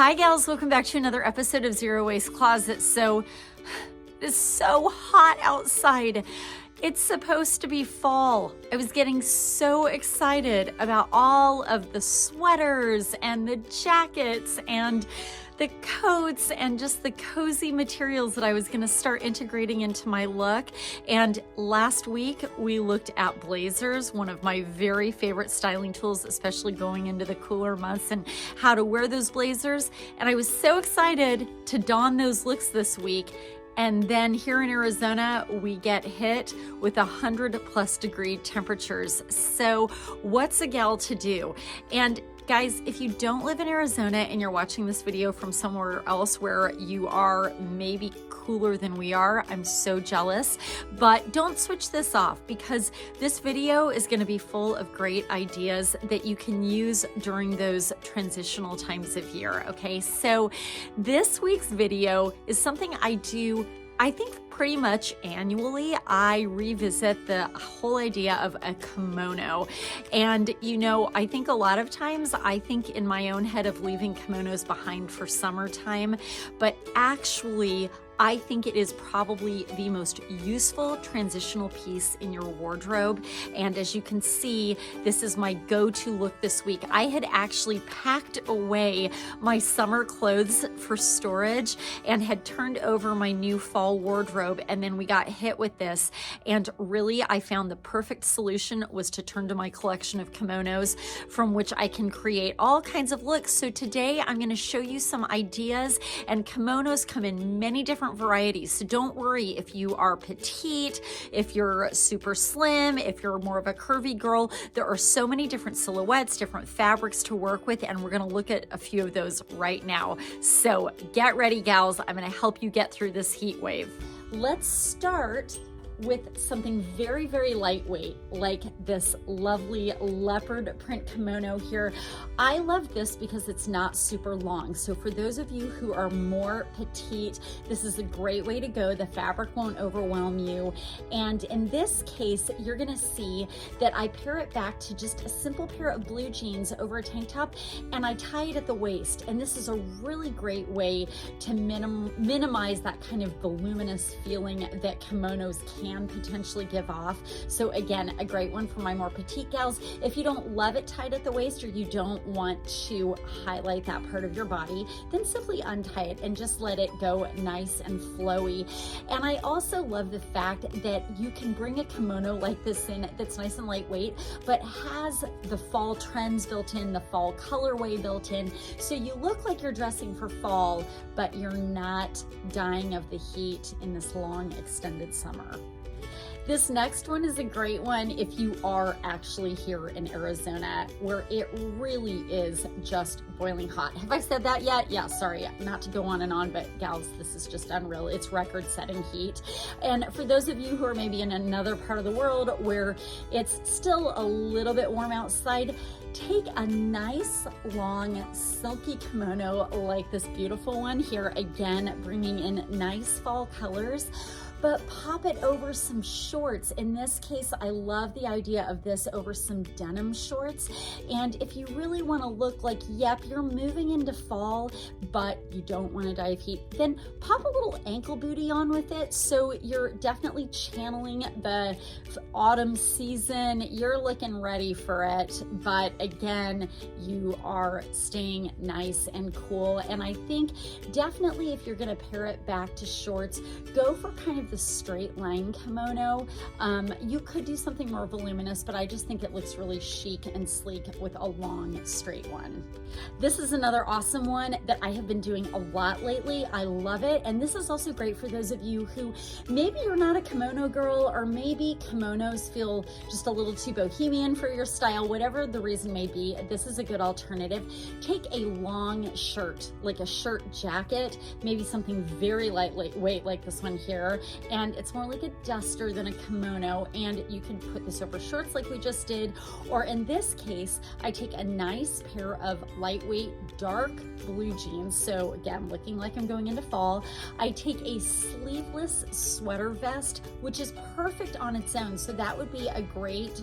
Hi gals, welcome back to another episode of Zero Waste Closet. So it is so hot outside. It's supposed to be fall. I was getting so excited about all of the sweaters and the jackets and the coats and just the cozy materials that I was gonna start integrating into my look. And last week we looked at blazers, one of my very favorite styling tools, especially going into the cooler months, and how to wear those blazers. And I was so excited to don those looks this week. And then here in Arizona, we get hit with 100+ degree temperatures. So what's a gal to do? And guys, if you don't live in Arizona and you're watching this video from somewhere else where you are maybe cooler than we are, I'm so jealous, but don't switch this off because this video is going to be full of great ideas that you can use during those transitional times of year. Okay, so this week's video is something I do, I think, pretty much annually. I revisit the whole idea of a kimono. And you know, I think a lot of times I think in my own head of leaving kimonos behind for summertime, but actually I think it is probably the most useful transitional piece in your wardrobe. And as you can see, this is my go-to look this week. I had actually packed away my summer clothes for storage and had turned over my new fall wardrobe, and then we got hit with this. And really, I found the perfect solution was to turn to my collection of kimonos from which I can create all kinds of looks. So today I'm going to show you some ideas, and kimonos come in many different varieties. So don't worry if you are petite, if you're super slim, if you're more of a curvy girl. There are so many different silhouettes, different fabrics to work with, and we're going to look at a few of those right now. So get ready, gals. I'm going to help you get through this heat wave. Let's start with something very, very lightweight, like this lovely leopard print kimono here. I love this because it's not super long. So for those of you who are more petite, this is a great way to go. The fabric won't overwhelm you. And in this case, you're gonna see that I pair it back to just a simple pair of blue jeans over a tank top, and I tie it at the waist. And this is a really great way to minimize that kind of voluminous feeling that kimonos can potentially give off. So again, a great one for my more petite gals. If you don't love it tied at the waist, or you don't want to highlight that part of your body, then simply untie it and just let it go nice and flowy. And I also love the fact that you can bring a kimono like this in that's nice and lightweight, but has the fall trends built in, the fall colorway built in. So you look like you're dressing for fall, but you're not dying of the heat in this long extended summer. This next one is a great one if you are actually here in Arizona, where it really is just boiling hot. Have I said that yet? Yeah, sorry, not to go on and on, but gals, this is just unreal. It's record-setting heat. And for those of you who are maybe in another part of the world where it's still a little bit warm outside, take a nice long silky kimono like this beautiful one here, again bringing in nice fall colors, but pop it over some shorts. In this case, I love the idea of this over some denim shorts. And if you really want to look like, yep, you're moving into fall, but you don't want to die of heat, then pop a little ankle booty on with it. So you're definitely channeling the autumn season. You're looking ready for it, but again, you are staying nice and cool. And I think definitely if you're going to pair it back to shorts, go for kind of the straight line kimono. You could do something more voluminous, but I just think it looks really chic and sleek with a long straight one. This is another awesome one that I have been doing a lot lately. I love it. And this is also great for those of you who maybe you're not a kimono girl, or maybe kimonos feel just a little too bohemian for your style, whatever the reason may be. This is a good alternative. Take a long shirt, like a shirt jacket, maybe something very lightweight like this one here, and it's more like a duster than a kimono, and you can put this over shorts like we just did, or in this case, I take a nice pair of lightweight dark blue jeans. So again, looking like I'm going into fall. I take a sleeveless sweater vest, which is perfect on its own. So that would be a great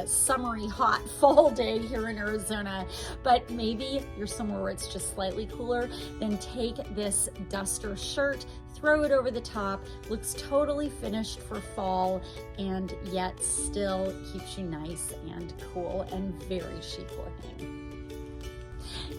summery hot fall day here in Arizona. But maybe you're somewhere where it's just slightly cooler, then take this duster shirt, throw it over the top, looks totally finished for fall, and yet still keeps you nice and cool and very chic looking.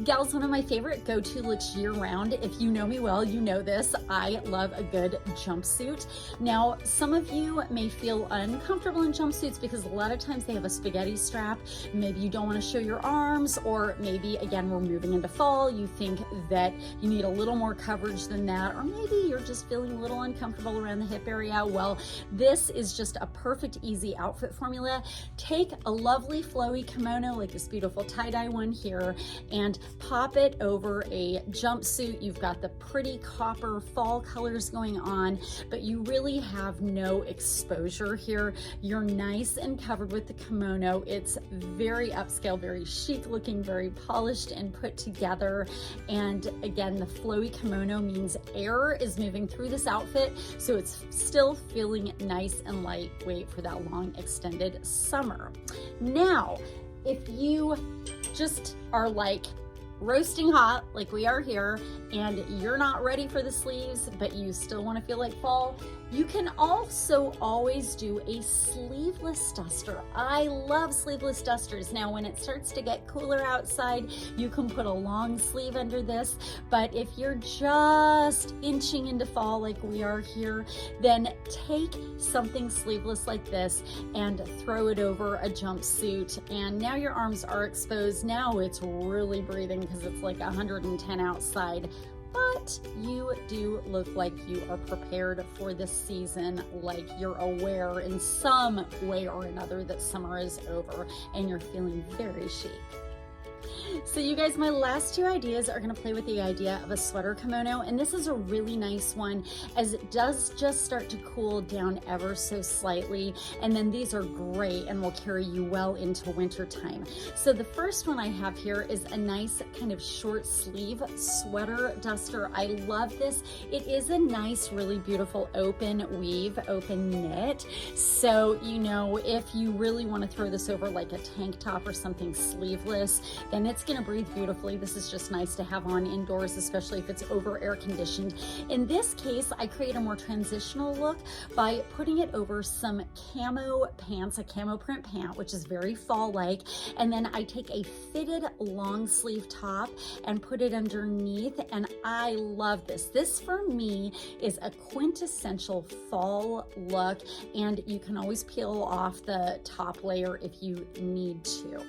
Gals, one of my favorite go-to looks year-round. If you know me well, you know this. I love a good jumpsuit. Now, some of you may feel uncomfortable in jumpsuits because a lot of times they have a spaghetti strap. Maybe you don't want to show your arms, or maybe, again, we're moving into fall. You think that you need a little more coverage than that, or maybe you're just feeling a little uncomfortable around the hip area. Well, this is just a perfect, easy outfit formula. Take a lovely flowy kimono like this beautiful tie-dye one here, and pop it over a jumpsuit. You've got the pretty copper fall colors going on, but you really have no exposure here. You're nice and covered with the kimono. It's very upscale, very chic looking, very polished and put together. And again, the flowy kimono means air is moving through this outfit, so it's still feeling nice and lightweight for that long extended summer. Now, if you just are like roasting hot like we are here, and you're not ready for the sleeves, but you still want to feel like fall, you can also always do a sleeveless duster. I love sleeveless dusters. Now, when it starts to get cooler outside, you can put a long sleeve under this, but if you're just inching into fall like we are here, then take something sleeveless like this and throw it over a jumpsuit, and now your arms are exposed. Now it's really breathing because it's like 110 outside. But you do look like you are prepared for this season, like you're aware in some way or another that summer is over and you're feeling very chic. So you guys, my last two ideas are going to play with the idea of a sweater kimono, and this is a really nice one as it does just start to cool down ever so slightly, and then these are great and will carry you well into winter time. So the first one I have here is a nice kind of short sleeve sweater duster. I love this. It is a nice, really beautiful open weave, open knit. So, you know, if you really want to throw this over like a tank top or something sleeveless, then it's going to breathe beautifully. This is just nice to have on indoors, especially if it's over air conditioned. In this case, I create a more transitional look by putting it over some camo pants, a camo print pant, which is very fall-like, and then I take a fitted long sleeve top and put it underneath, and I love this. This for me is a quintessential fall look, and you can always peel off the top layer if you need to.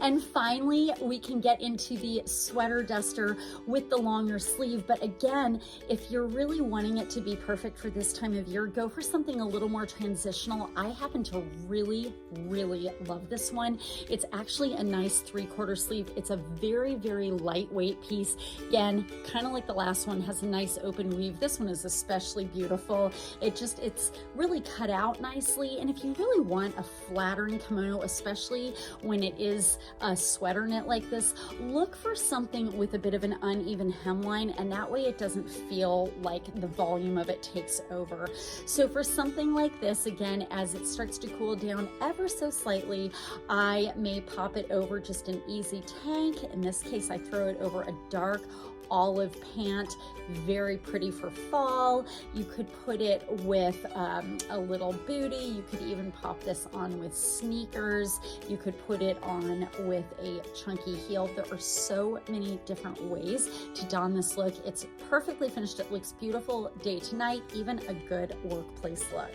And finally, we can get into the sweater duster with the longer sleeve. But again, if you're really wanting it to be perfect for this time of year, go for something a little more transitional. I happen to really, really love this one. It's actually a nice 3/4 sleeve. It's a very, very lightweight piece. Again, kind of like the last one, has a nice open weave. This one is especially beautiful. It's really cut out nicely. And if you really want a flattering kimono, especially when it is a sweater knit like this, look for something with a bit of an uneven hemline, and that way it doesn't feel like the volume of it takes over. So for something like this, again, as it starts to cool down ever so slightly, I may pop it over just an easy tank. In this case, I throw it over a dark olive pant, very pretty for fall. You could put it with a little booty. You could even pop this on with sneakers. You could put it on with a chunky heel. There are so many different ways to don this look. It's perfectly finished. It looks beautiful day to night, even a good workplace look.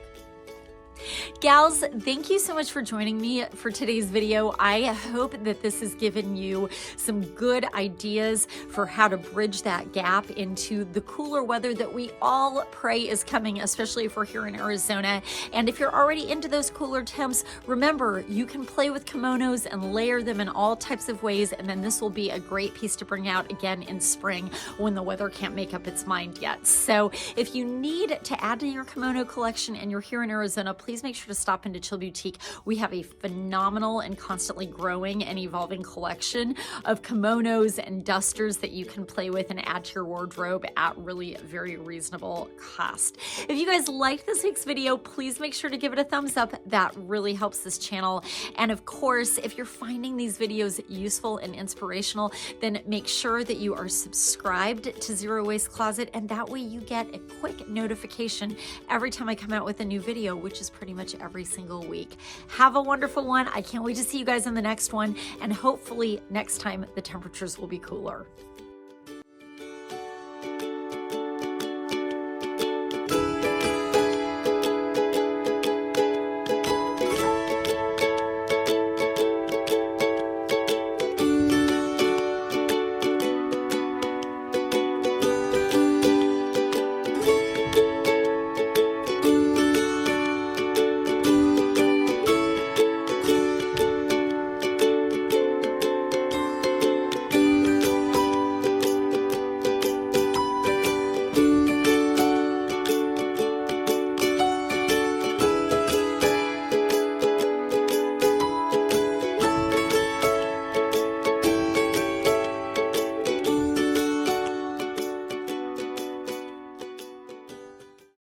Gals, thank you so much for joining me for today's video. I hope that this has given you some good ideas for how to bridge that gap into the cooler weather that we all pray is coming, especially if we're here in Arizona. And if you're already into those cooler temps, remember, you can play with kimonos and layer them in all types of ways, and then this will be a great piece to bring out again in spring when the weather can't make up its mind yet. So if you need to add to your kimono collection and you're here in Arizona, please make sure to stop into Chill Boutique. We have a phenomenal and constantly growing and evolving collection of kimonos and dusters that you can play with and add to your wardrobe at really very reasonable cost. If you guys liked this week's video, please make sure to give it a thumbs up. That really helps this channel. And of course, if you're finding these videos useful and inspirational, then make sure that you are subscribed to Zero Waste Closet, and that way you get a quick notification every time I come out with a new video, which is pretty much every single week. Have a wonderful one. I can't wait to see you guys in the next one, and hopefully next time the temperatures will be cooler.